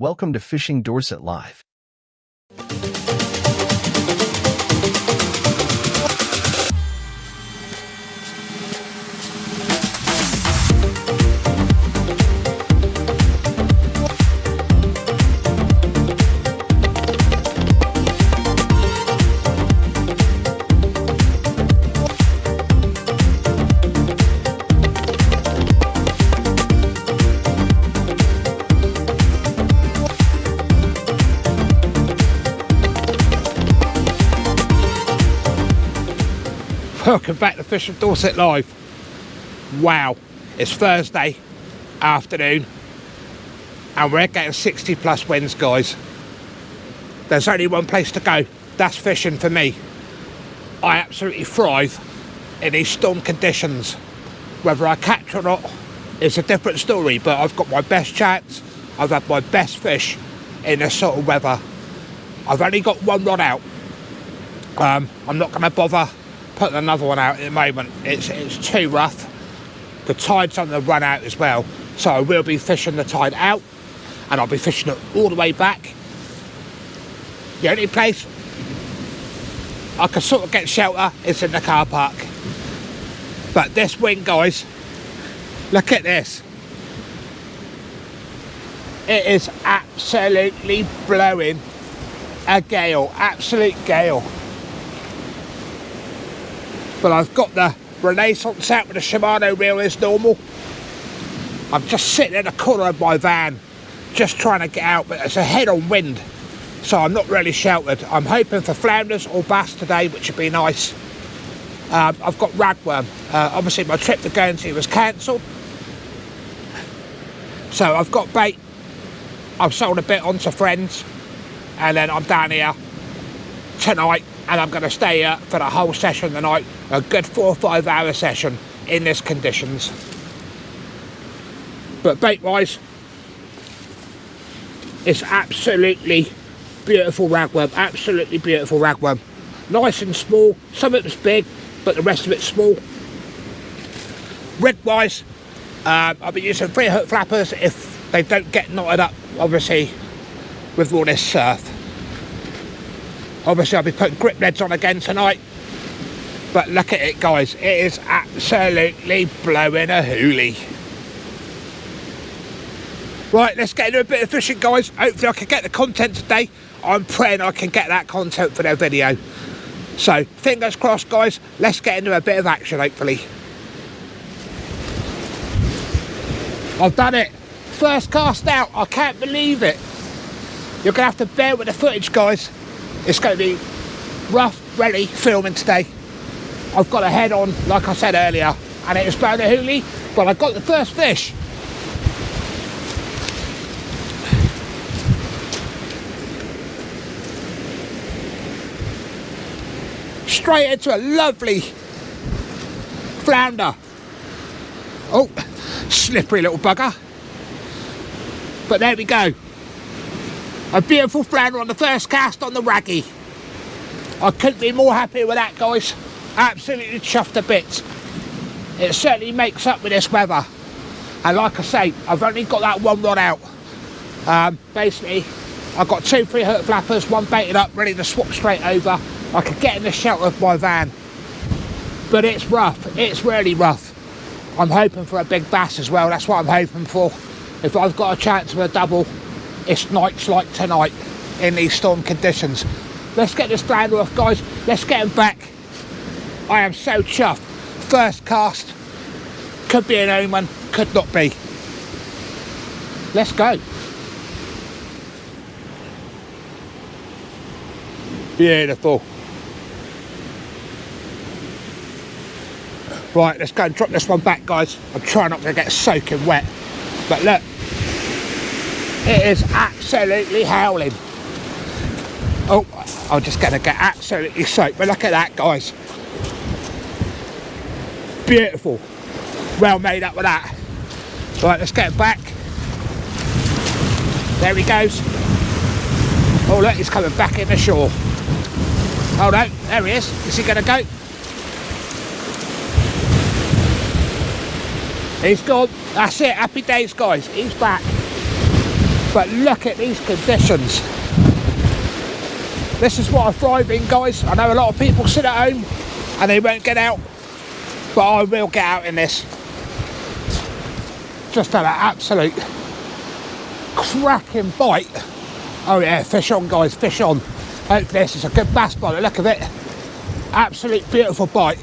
Welcome to Fishing Dorset Live. Welcome back to Fishing Dorset Live. Wow, it's Thursday afternoon and we're getting 60 plus winds, guys. There's only one place to go, that's fishing for me. I absolutely thrive in these storm conditions. Whether I catch or not is a different story, but I've got my best chance, I've had my best fish in this sort of weather. I've only got one rod out. I'm not going to bother putting another one out at the moment. It's too rough. The tide's on the run out as well, so I will be fishing the tide out and I'll be fishing it all the way back. The only place I can sort of get shelter is in the car park, but this wind, guys, look at this. It is absolutely blowing a gale, absolute gale. But I've got the Renaissance out with the Shimano reel as normal. I'm just sitting in the corner of my van, just trying to get out, but it's a head-on wind, so I'm not really sheltered. I'm hoping for flounders or bass today, which would be nice. I've got ragworm. Obviously my trip to Guernsey was cancelled, so I've got bait. I've sold a bit on to friends, and then I'm down here tonight, and I'm going to stay here for the whole session tonight. A good 4 or 5 hour session in these conditions. But bait wise, it's absolutely beautiful ragworm, absolutely beautiful ragworm. Nice and small, some of it's big, but the rest of it's small. Rig wise, I'll be using 3 hook flappers if they don't get knotted up, obviously, with all this surf. Obviously I'll be putting grip leads on again tonight. But look at it, guys, it is absolutely blowing a hoolie. Right, let's get into a bit of fishing, guys. Hopefully I can get the content today. I'm praying I can get that content for their video. So, fingers crossed, guys. Let's get into a bit of action, hopefully. I've done it. First cast out. I can't believe it. You're going to have to bear with the footage, guys. It's going to be rough, really, filming today. I've got a head on, like I said earlier, and it was blowing a hoolie, but I got the first fish. Straight into a lovely flounder. Oh, slippery little bugger. But there we go. A beautiful flounder on the first cast on the raggy. I couldn't be more happy with that, guys. Absolutely chuffed to bits. It certainly makes up with this weather. And like I say, I've only got that one rod out. Basically, I've got 2 3 hook flappers, one baited up, ready to swap straight over. I could get in the shelter of my van. But it's rough, it's really rough. I'm hoping for a big bass as well, that's what I'm hoping for. If I've got a chance of a double, it's nights like tonight in these storm conditions. Let's get this flounder off, guys. Let's get him back. I am so chuffed. First cast. Could be an omen, could not be. Let's go. Beautiful. Right, let's go and drop this one back, guys. I'm trying not to get soaking wet. But look, it is absolutely howling. Oh, I'm just going to get absolutely soaked. But look at that, guys. Beautiful. Well made up with that. Right, let's get it back. There he goes. Oh, look, he's coming back in the shore. Oh, no, there he is. Is he going to go? He's gone. That's it. Happy days, guys. He's back. But look at these conditions. This is what I thrive in, guys. I know a lot of people sit at home and they won't get out, but I will get out in this. Just had an absolute cracking bite. Oh yeah, fish on, guys, fish on. Hopefully this is a good bass by the look of it. Absolute beautiful bite.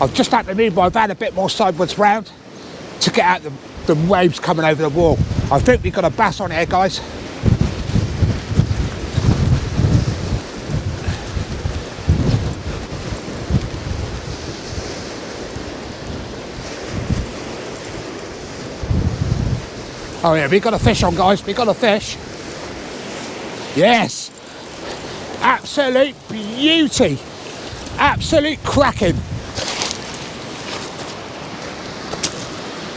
I've just had to move my van a bit more sideways round to get out the waves coming over the wall. I think we've got a bass on here, guys. Oh yeah, we got a fish on, guys, we got a fish. Yes, absolute beauty, absolute cracking.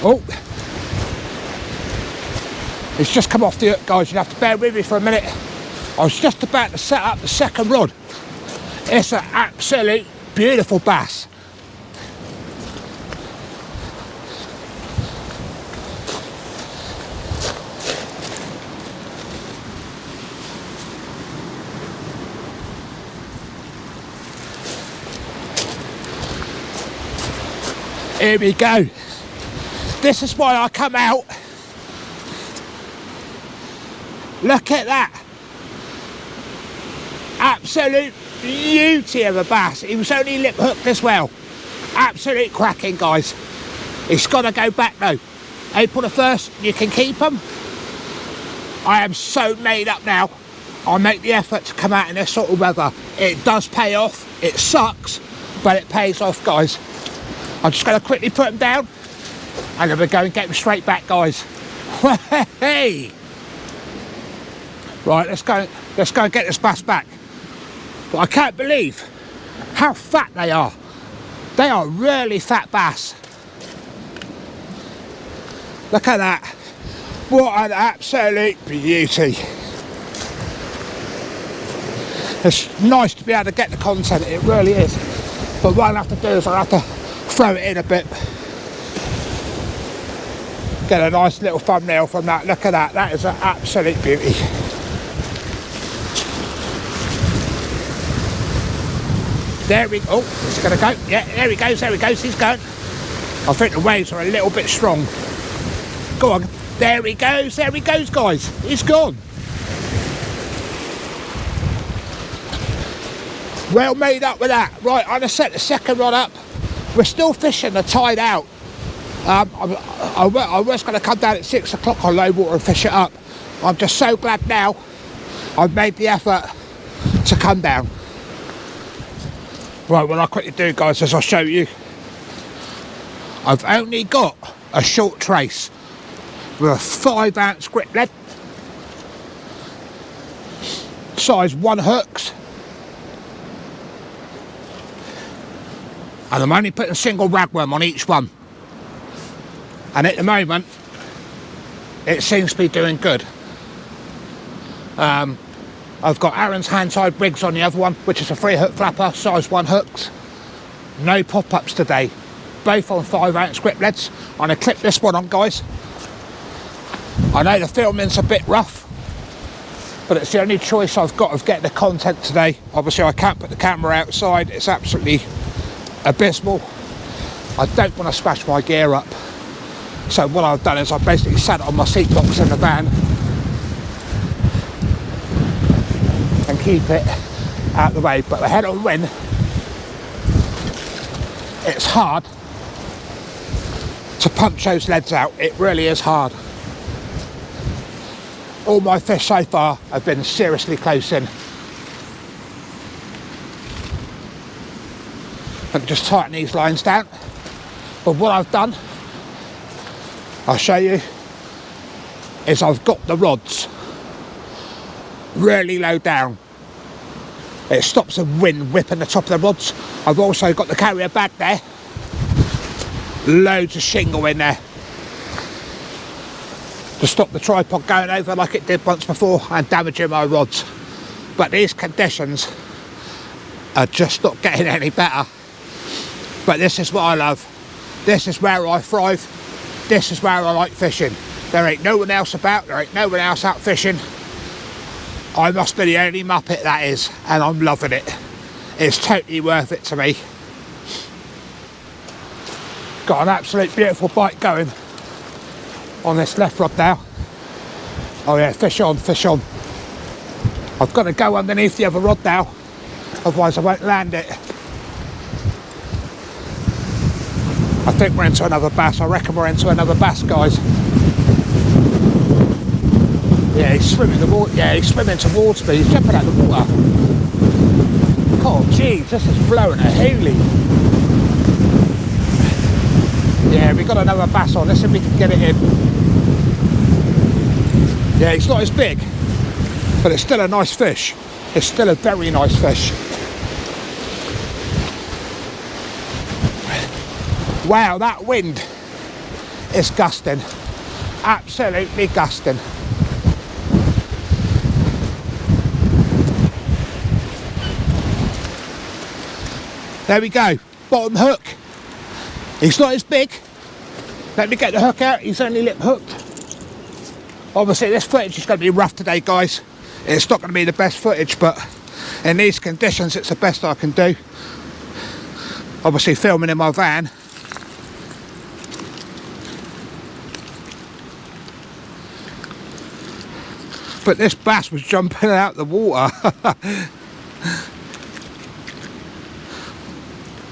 Oh, it's just come off the hook, guys. You'll have to bear with me for a minute. I was just about to set up the second rod. It's an absolute beautiful bass. Here we go. This is why I come out. Look at that. Absolute beauty of a bass. He was only lip hooked as well. Absolute cracking, guys. It's got to go back though. April the 1st, you can keep them. I am so made up now. I make the effort to come out in this sort of weather. It does pay off. It sucks, but it pays off, guys. I'm just going to quickly put them down and then we're going to get them straight back, guys. Hey! Right, let's go and get this bass back. But I can't believe how fat they are. They are really fat bass. Look at that. What an absolute beauty. It's nice to be able to get the content, it really is. But what I'll have to do is I'll have to throw it in a bit. Get a nice little thumbnail from that. Look at that. That is an absolute beauty. There we go. Oh, it's going to go. Yeah, there he goes. There he goes. He's going. I think the waves are a little bit strong. Go on. There he goes. There he goes, guys. He's gone. Well made up with that. Right, I'm going to set the second rod up. We're still fishing the tide out. I was going to come down at 6 o'clock on low water and fish it up. I'm just so glad now I've made the effort to come down. Right, what I'll quickly do, guys, is I'll show you. I've only got a short trace with a 5 ounce grip lead, size 1 hooks, and I'm only putting a single ragworm on each one. And at the moment, it seems to be doing good. I've got Aaron's hand-tied rigs on the other one, which is a 3 hook flapper, size 1 hooks. No pop-ups today, both on 5 ounce grip leads. I'm going to clip this one on, guys. I know the filming's a bit rough, but it's the only choice I've got of getting the content today. Obviously I can't put the camera outside, it's absolutely abysmal. I don't want to smash my gear up. So what I've done is I've basically sat it on my seat box in the van and keep it out of the way. But the head on wind, it's hard to punch those leads out. It really is hard. All my fish so far have been seriously close in. And just tighten these lines down. But what I've done, I'll show you, is I've got the rods really low down. It stops the wind whipping the top of the rods. I've also got the carrier bag there, loads of shingle in there to stop the tripod going over like it did once before and damaging my rods. But these conditions are just not getting any better. But this is what I love. This is where I thrive. This is where I like fishing. There ain't no one else about, there ain't no one else out fishing. I must be the only muppet that is, and I'm loving it. It's totally worth it to me. Got an absolute beautiful bite going on this left rod now. Oh yeah, fish on, fish on. I've got to go underneath the other rod now, otherwise I won't land it. I think we're into another bass. I reckon we're into another bass, guys. Yeah, he's swimming the water. Yeah, he's swimming towards me. He's jumping out the water. Oh, jeez, this is blowing a hoolie. Yeah, we got another bass on. Let's see if we can get it in. Yeah, it's not as big, but it's still a nice fish. It's still a very nice fish. Wow, that wind is gusting. Absolutely gusting. There we go, bottom hook. He's not as big. Let me get the hook out, he's only lip hooked. Obviously this footage is going to be rough today, guys. It's not going to be the best footage, but in these conditions it's the best I can do. Obviously filming in my van. But this bass was jumping out the water.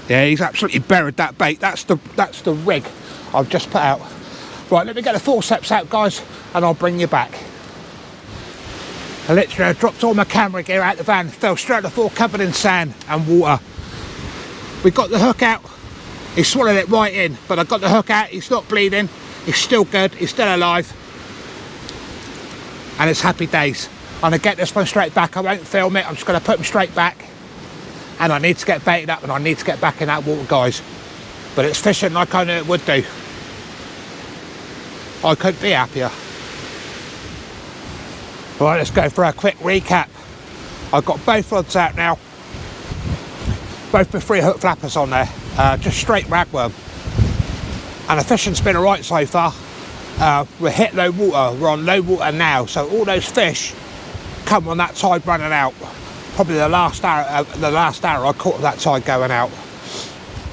Yeah, he's absolutely buried that bait. That's the rig I've just put out. Right, let me get the forceps out, guys, and I'll bring you back. I literally dropped all my camera gear out the van, fell straight on the floor covered in sand and water. We got the hook out. He swallowed it right in, but I got the hook out. He's not bleeding. He's still good. He's still alive. And it's happy days. I'm going to get this one straight back. I won't film it. I'm just going to put him straight back. And I need to get baited up and I need to get back in that water, guys. But it's fishing like I knew it would do. I couldn't be happier. Right, let's go for a quick recap. I've got both rods out now. Both with 3 hook flappers on there. Just straight ragworm. And the fishing's been alright so far. We're hit low water. We're on low water now. So all those fish come on that tide running out. Probably the last hour I caught that tide going out.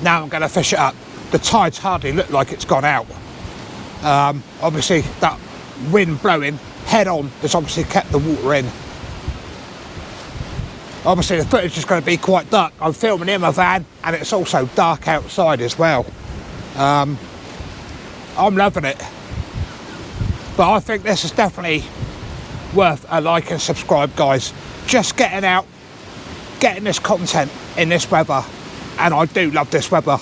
Now I'm going to fish it up. The tide's hardly looked like it's gone out. Obviously that wind blowing head on has obviously kept the water in. Obviously the footage is going to be quite dark. I'm filming in my van and it's also dark outside as well. I'm loving it. But I think this is definitely worth a like and subscribe, guys. Just getting out, getting this content in this weather, and I do love this weather.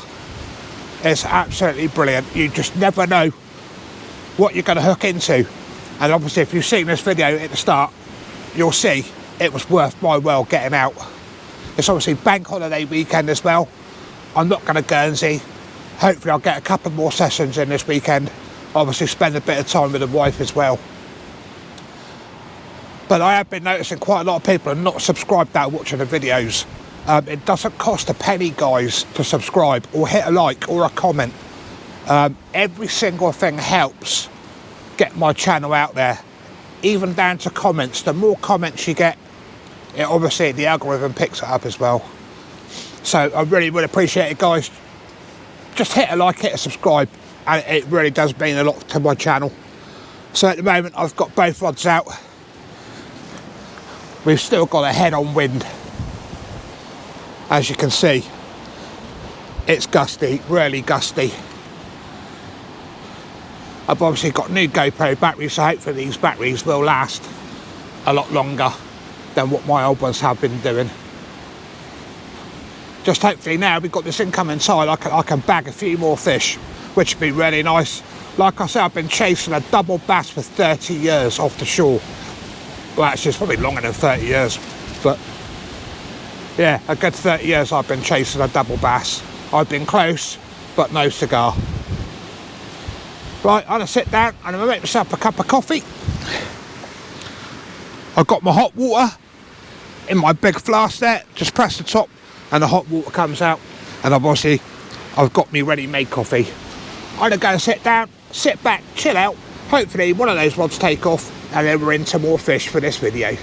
It's absolutely brilliant. You just never know what you're going to hook into. And obviously if you've seen this video at the start, you'll see it was worth my while getting out. It's obviously bank holiday weekend as well. I'm not going to Guernsey. Hopefully I'll get a couple more sessions in this weekend. Obviously spend a bit of time with the wife as well. But I have been noticing quite a lot of people are not subscribed that are watching the videos. It doesn't cost a penny, guys, to subscribe or hit a like or a comment. Every single thing helps get my channel out there, even down to comments. The more comments you get, it obviously the algorithm picks it up as well. So I really would appreciate it, guys. Just hit a like, hit a subscribe, and it really does mean a lot to my channel. So at the moment I've got both rods out. We've still got a head-on wind. As you can see, it's gusty, really gusty. I've obviously got new GoPro batteries, so hopefully these batteries will last a lot longer than what my old ones have been doing. Just hopefully now we've got this incoming tide, I can bag a few more fish, which would be really nice. Like I said, I've been chasing a double bass for 30 years off the shore. Well, actually it's probably longer than 30 years, but yeah, a good 30 years I've been chasing a double bass. I've been close, but no cigar. Right, I'm going to sit down and I'm going to make myself a cup of coffee. I've got my hot water in my big flask there. Just press the top and the hot water comes out. And I've got me ready-made coffee. I'm going to go and sit down, sit back, chill out, hopefully one of those rods take off and then we're into more fish for this video.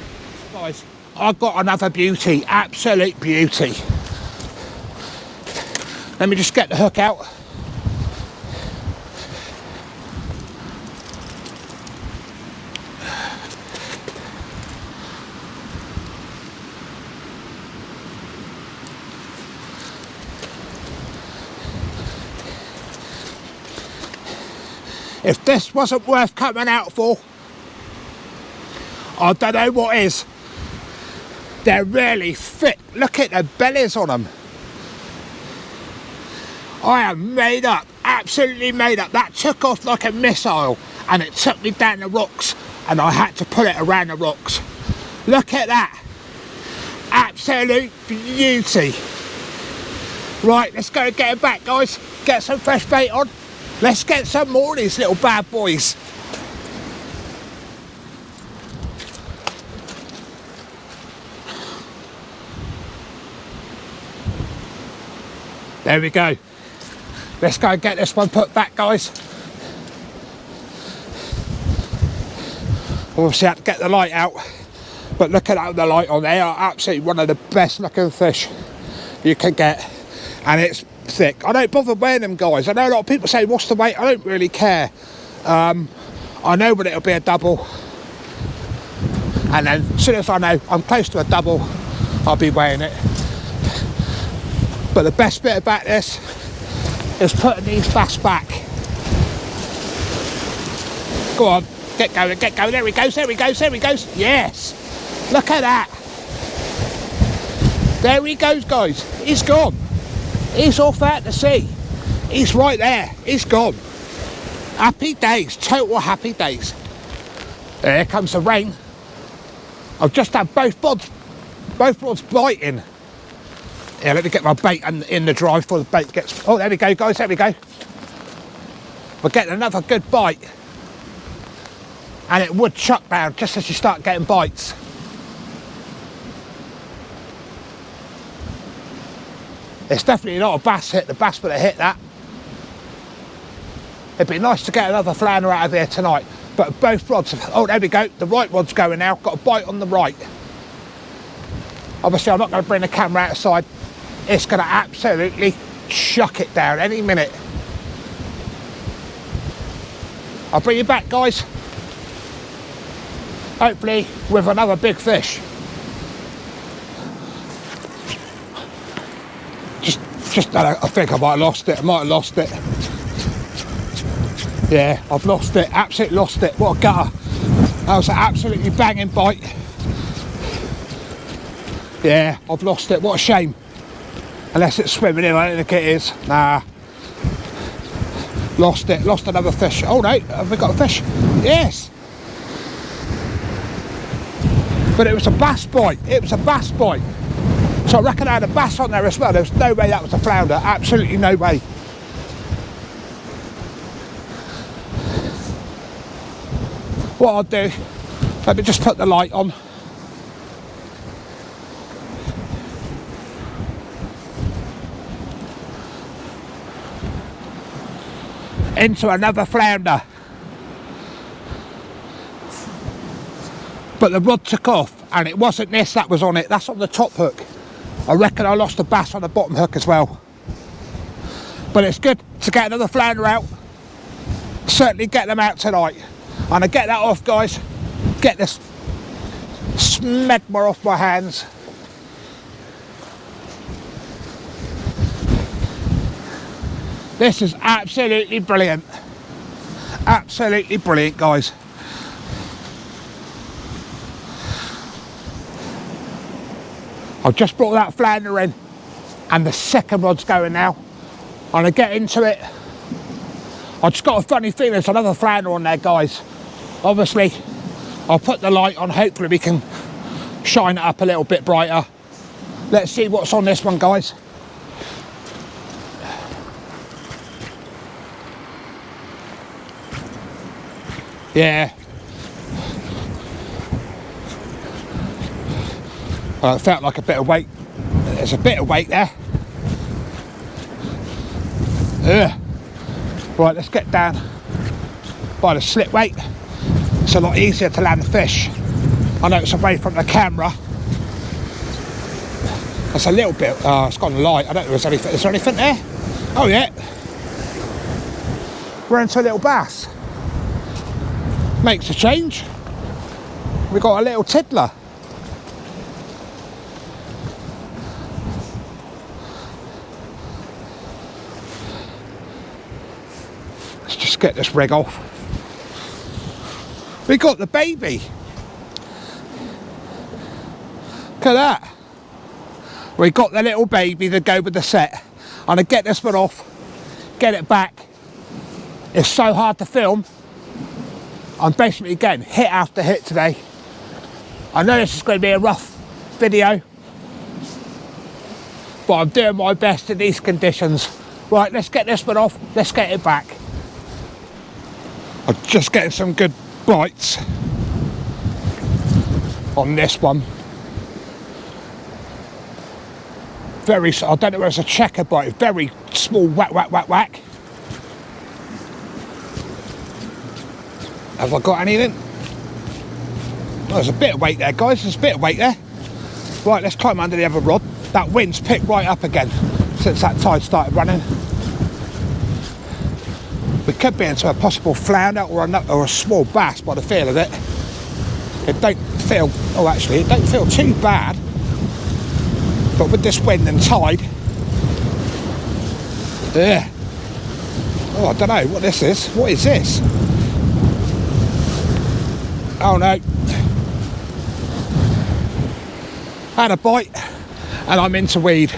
Guys, I've got another beauty, absolute beauty. Let me just get the hook out. If this wasn't worth coming out for, I don't know what is. They're really thick. Look at the bellies on them. I am made up, absolutely made up. That took off like a missile and it took me down the rocks and I had to pull it around the rocks. Look at that. Absolute beauty. Right, let's go and get it back, guys. Get some fresh bait on. Let's get some more of these little bad boys. There we go. Let's go and get this one put back, guys. Obviously had to get the light out, but look at that, the light on. They are absolutely one of the best looking fish you can get, and it's thick. I don't bother wearing them, guys. I know a lot of people say what's the weight. I don't really care. I know when it'll be a double, and then as soon as I know I'm close to a double, I'll be weighing it. But the best bit about this is putting these bass back. Go on, get going, get going. There he goes, there he goes, there he goes. Yes, look at that. There he goes, guys. He's gone. He's off out to sea. He's right there. He's gone. Happy days, total happy days. There comes the rain. I've just had both rods biting. Yeah, let me get my bait in the dry before the bait gets... Oh, there we go, guys, there we go. We're getting another good bite. And it would chuck down just as you start getting bites. It's definitely not a bass hit. The bass would have hit that. It'd be nice to get another flounder out of here tonight. But both rods... Oh, there we go. The right rod's going now. Got a bite on the right. Obviously, I'm not going to bring the camera outside. It's going to absolutely chuck it down any minute. I'll bring you back, guys. Hopefully with another big fish. I think I might have lost it. Yeah, I've lost it. Absolutely lost it. What a gutter. That was an absolutely banging bite. Yeah, I've lost it. What a shame. Unless it's swimming in, I don't think it is. Nah. Lost it. Lost another fish. Oh no, have we got a fish? Yes. But it was a bass bite. It was a bass bite. So I reckon I had a bass on there as well. There was no way that was a flounder. Absolutely no way. What I'll do, let me just put the light on. Into another flounder. But the rod took off and it wasn't this that was on it. That's on the top hook. I reckon I lost a bass on the bottom hook as well. But it's good to get another flounder out. Certainly get them out tonight. And I get that off, guys. Get this smegma off my hands. This is absolutely brilliant. Absolutely brilliant, guys. I've just brought that flounder in and the second rod's going now. And I get into it. I've just got a funny feeling there's another flounder on there, guys. Obviously, I'll put the light on. Hopefully we can shine it up a little bit brighter. Let's see what's on this one, guys. Yeah. Well, it felt like a bit of weight. There's a bit of weight there. Ugh. Right, let's get down. by the slip weight. It's a lot easier to land the fish. I know it's away from the camera. It's a little bit, it's gone light. I don't know if there's anything. Is there anything there? Oh yeah. We're into a little bass. Makes a change. We got a little tiddler. Let's just get this rig off. We got the baby. Look at that. We got the little baby to go with the set. I'm gonna get this one off, get it back. It's so hard to film. I'm basically getting hit after hit today. I know this is going to be a rough video, but I'm doing my best in these conditions. Right, let's get this one off, let's get it back. I'm just getting some good bites on this one. Very, I don't know whether it's a checker bite, very small whack, whack, whack, whack. Have I got anything? Oh, there's a bit of weight there, guys. There's a bit of weight there. Right, let's climb under the other rod. That wind's picked right up again since that tide started running. We could be into a possible flounder or a small bass by the feel of it. It don't feel, oh actually, it don't feel too bad. But with this wind and tide, yeah. Oh, I don't know what this is. What is this? Oh no. Had a bite and I'm into weed.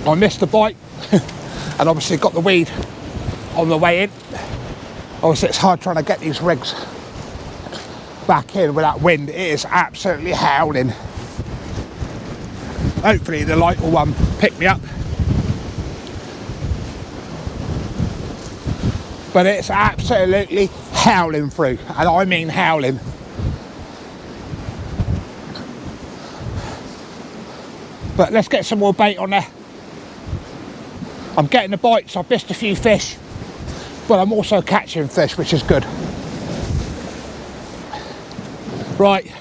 I missed the bite and obviously got the weed on the way in. Obviously it's hard trying to get these rigs back in with that wind. It is absolutely howling. Hopefully the light will pick me up. But it's absolutely howling through, and I mean howling. But let's get some more bait on there. I'm getting the bites, I've missed a few fish, but I'm also catching fish, which is good. Right,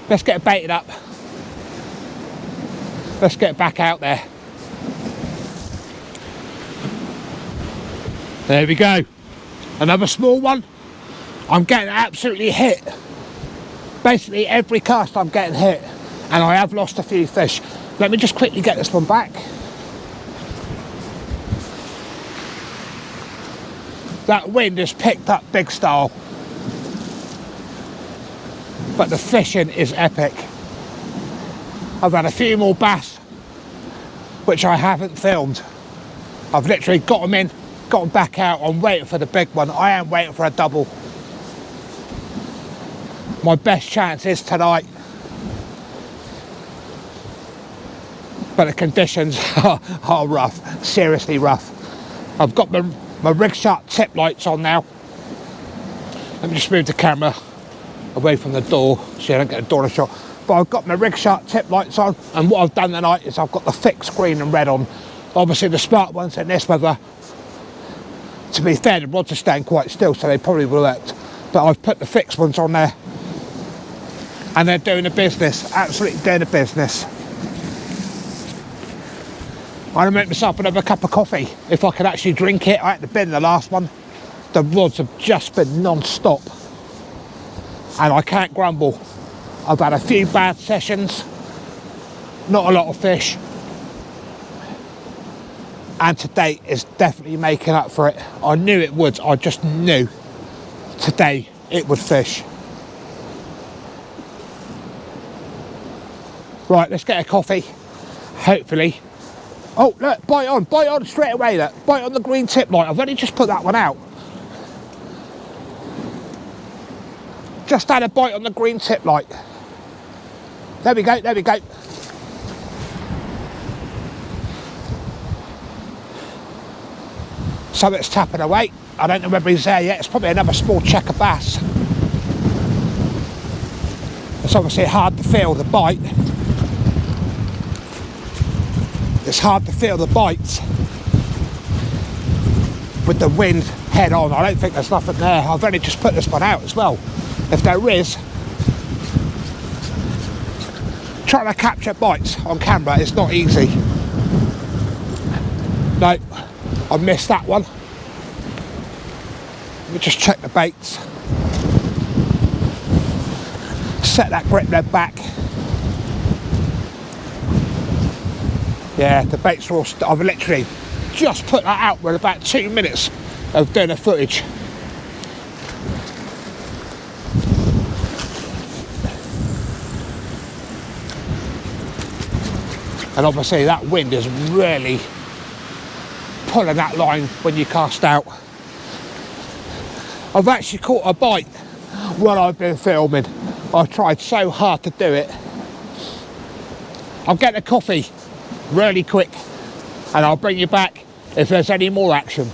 let's get it baited up. Let's get back out there. There we go. Another small one. I'm getting absolutely hit. Basically every cast I'm getting hit, and I have lost a few fish. Let me just quickly get this one back. That wind has picked up big style, but the fishing is epic. I've had a few more bass which I haven't filmed. I've literally got them in, got them back out. I'm waiting for the big one. I am waiting for a double. My best chance is tonight, but the conditions are rough, seriously rough. I've got my rig shark tip lights on now. Let me just move the camera away from the door so I don't get a door shot. But I've got my rig shark tip lights on, and what I've done tonight is I've got the fixed green and red on. Obviously the smart ones in this weather, to be fair, the rods are staying quite still, so they probably will act. But I've put the fixed ones on there, and they're doing the business, absolutely doing the business. I'm gonna make myself another cup of coffee if I can actually drink it. I had to bin the last one. The rods have just been non-stop, and I can't grumble. I've had a few bad sessions, not a lot of fish, and today is definitely making up for it. I knew it would. I just knew today it would fish. Right, let's get a coffee, hopefully. Oh, look, bite on straight away, look. Bite on the green tip light. I've only just put that one out. Just had a bite on the green tip light. There we go, there we go. So it's tapping away. I don't know whether he's there yet. It's probably another small checker bass. It's obviously hard to feel the bite. It's hard to feel the bites. with the wind head on. I don't think there's nothing there. I've only just put this one out as well. If there is, trying to capture bites on camera is not easy. No, I missed that one. Let me just check the baits. Set that grip lead back. Yeah, the baits are all... I've literally just put that out with about 2 minutes of doing the footage. And obviously that wind is really pulling that line when you cast out. I've actually caught a bite while I've been filming. I've tried so hard to do it. I'll get the coffee really quick and I'll bring you back if there's any more action.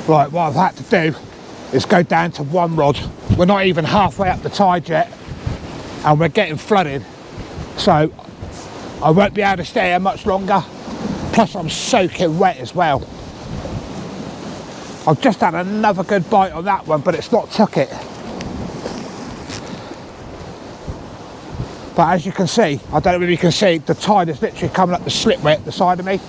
Right, what I've had to do is go down to one rod. We're not even halfway up the tide yet and we're getting flooded, so I won't be able to stay here much longer. Plus I'm soaking wet as well. I've just had another good bite on that one, but it's not took it. But as you can see, I don't know if you can see, the tide is literally coming up the slipway at the side of me.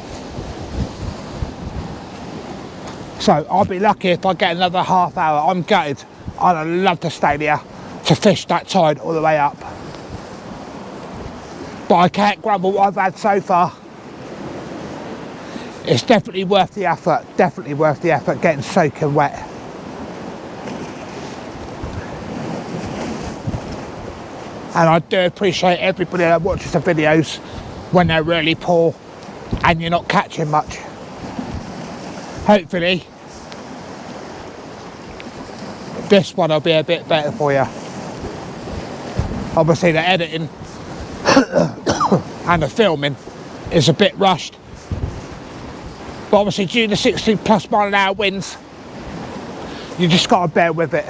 So I'll be lucky if I get another half hour. I'm gutted. I'd love to stay there to fish that tide all the way up. But I can't grumble what I've had so far. It's definitely worth the effort, getting soaking wet. And I do appreciate everybody that watches the videos when they're really poor and you're not catching much. Hopefully this one will be a bit better for you. Obviously the editing and the filming is a bit rushed. But obviously due to 60+ mile/hour winds, you just got to bear with it.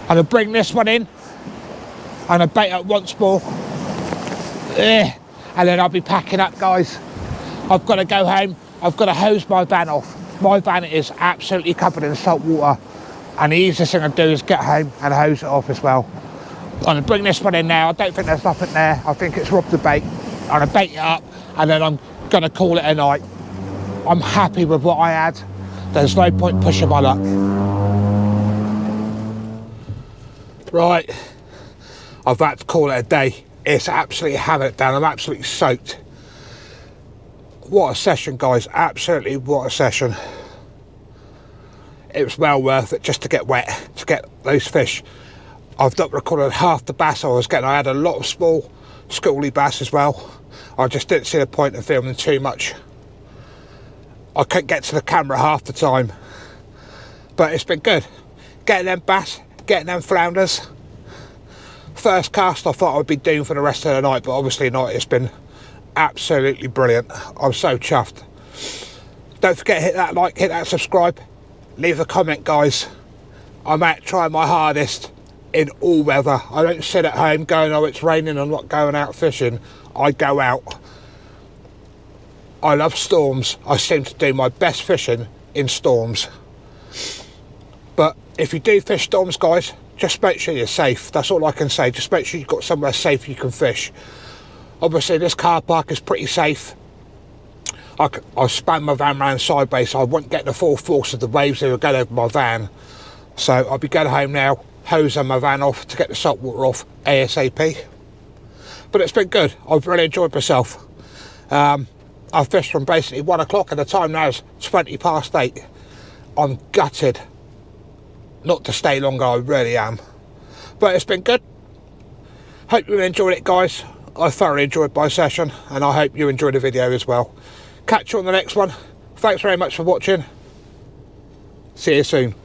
I'm going to bring this one in and I'll bait up once more. And then I'll be packing up, guys. I've got to go home. I've got to hose my van off. My van is absolutely covered in salt water. And the easiest thing I do is get home and hose it off as well. I'm going to bring this one in now. I don't think there's nothing there. I think it's robbed the bait. I'm going to bait it up and then I'm going to call it a night. I'm happy with what I had. There's no point pushing my luck. Right, I've had to call it a day. It's absolutely hammered down. I'm absolutely soaked. What a session, guys. Absolutely what a session. It was well worth it just to get wet, to get those fish. I've not recorded half the bass I was getting. I had a lot of small schooly bass as well. I just didn't see the point of filming too much. I couldn't get to the camera half the time. But it's been good. Getting them bass, getting them flounders. First cast I thought I would be doomed for the rest of the night, but obviously not. It's been absolutely brilliant. I'm so chuffed. Don't forget to hit that like, hit that subscribe, leave a comment, guys. I'm out trying my hardest in all weather. I don't sit at home going, oh, it's raining, I'm not going out fishing. I go out. I love storms. I seem to do my best fishing in storms. But if you do fish storms, guys, just make sure you're safe. That's all I can say. Just make sure you've got somewhere safe you can fish. Obviously this car park is pretty safe. I span my van round sideways so I wouldn't get the full force of the waves that were going over my van. So I'll be going home now, hosing my van off to get the salt water off ASAP. But it's been good. I've really enjoyed myself. I've fished from basically 1 o'clock and the time now is 8:20. I'm gutted not to stay longer, I really am. But it's been good. Hope you enjoyed it, guys. I thoroughly enjoyed my session and I hope you enjoyed the video as well. Catch you on the next one. Thanks very much for watching. See you soon.